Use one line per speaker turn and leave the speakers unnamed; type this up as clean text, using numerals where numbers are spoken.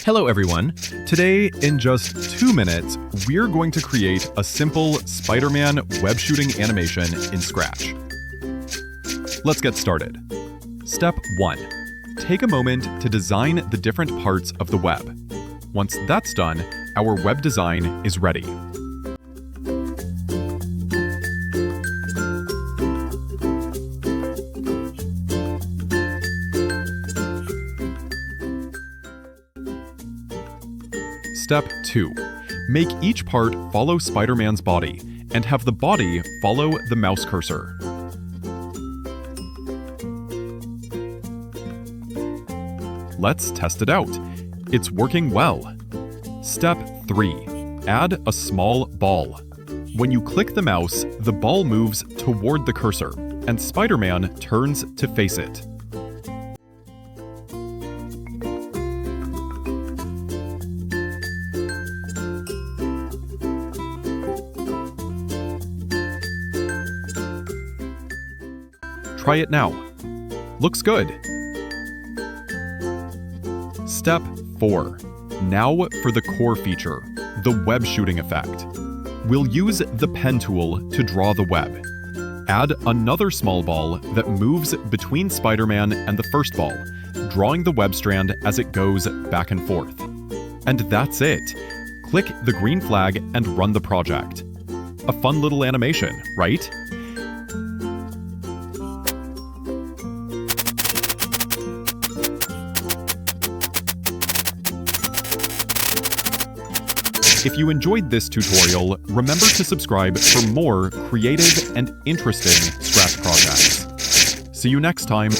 Hello everyone. Today, in just 2 minutes, we're going to create a simple Spider-Man web shooting animation in Scratch. Let's get started. Step 1. Take a moment to design the different parts of the web. Once that's done, our web design is ready. Step 2. Make each part follow Spider-Man's body, and have the body follow the mouse cursor. Let's test it out. It's working well. Step 3. Add a small ball. When you click the mouse, the ball moves toward the cursor, and Spider-Man turns to face it. Try it now. Looks good. Step 4. Now for the core feature, the web shooting effect. We'll use the pen tool to draw the web. Add another small ball that moves between Spider-Man and the first ball, drawing the web strand as it goes back and forth. And that's it. Click the green flag and run the project. A fun little animation, right? If you enjoyed this tutorial, remember to subscribe for more creative and interesting Scratch projects. See you next time.